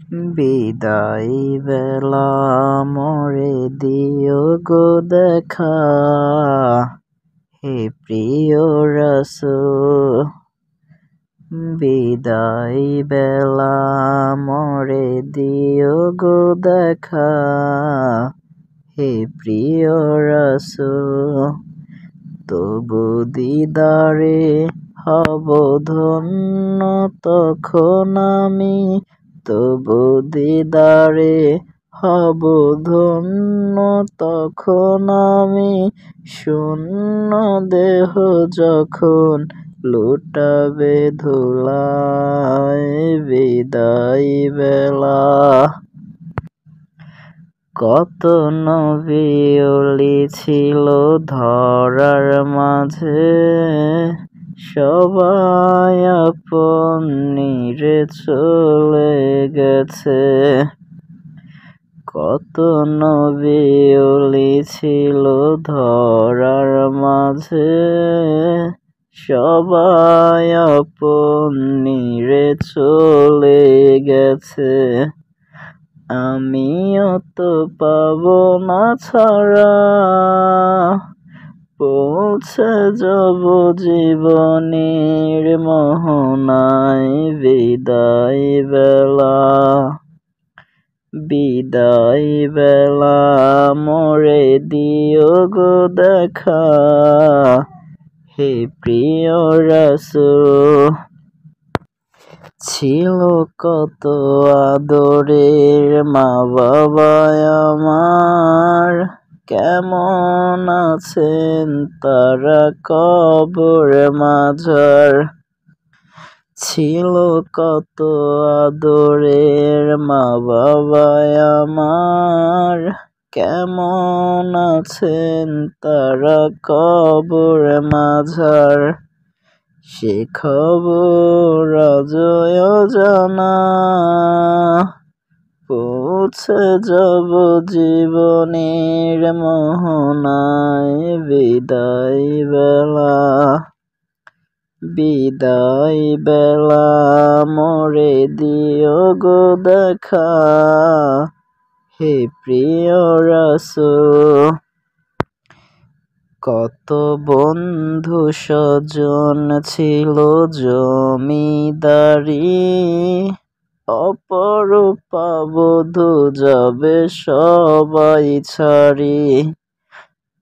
বিদায় বেলা মোরে দিও গো দেখা, হে প্রিয় রাসূল। বিদায় বেলা মোরে দিও গো দেখা, হে প্রিয় রাসূল। তবু দিদারে হব ধন্য তখন আমি, তবু দিদারে হব ধন্য তখন আমি। শূন্য দেহ যখন লুটাবে ধুলায়, বিদায় বেলা। কত নবী ওলি ছিল ধরার মাঝে, সবাই আপন নিরে চলে গেছে। কত নবী ওলি ছিল ধরার মাঝে, সবাই আপন নিরে চলে গেছে। আমিও তো পাবো না ছাড়া, পৌঁছে যাব জীবনের মোহনায়, বিদায় বেলা। বিদায় বেলা মোরে দিও গো দেখা, হে প্রিয় রাসূল। ছিল কত আদরের মা বাবা আমার, কেমন আছেন তারা কবর মাঝার। ছিল কত আদরের মা বাবা আমার, কেমন আছেন তারা কবর মাঝার। সে খবর আজও অজানা, পৌঁছে যাব জীবনের মোহনায়, বিদায় বেলা। বিদায় বেলা মোরে দিও গো দেখা, হে প্রিয় রাসূল। কত বন্ধু স্বজন ছিল জমিদারি, অপরূপা বধূ যাবে সবাই ছাড়ি।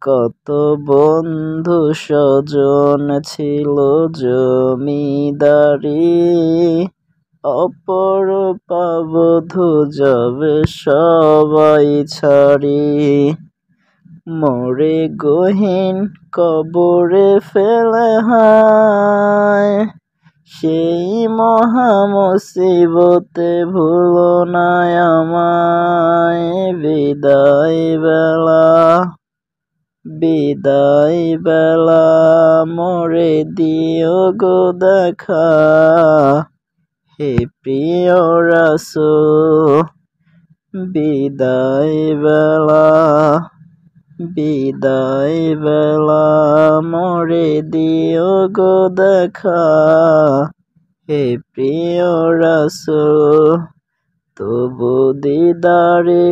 কত বন্ধু স্বজন ছিল জমিদারি, অপরূপা বধূ যাবে সবাই ছাড়ি। মোরে গহীন কবরে ফেলে হায়, সেই মহা মুসিবতে ভুলো না আমায়, বিদায় বেলা। বিদায় বেলা মোরে দিও গো দেখা, হে প্রিয় রাসূল। বিদায় বেলা। বিদায় বেলা মোরে দিও গো দেখা, হে প্রিয় রাসূল। তবু দিদারে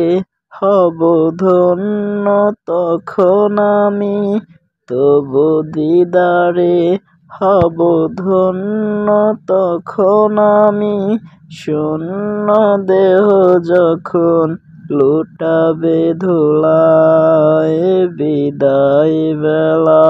হব ধন্য তখন আমি, তবু দিদারে হব ধন্য তখন আমি। শূন্য দেহ যখন লুটাবে ধুলায়, বিদায় বেলা।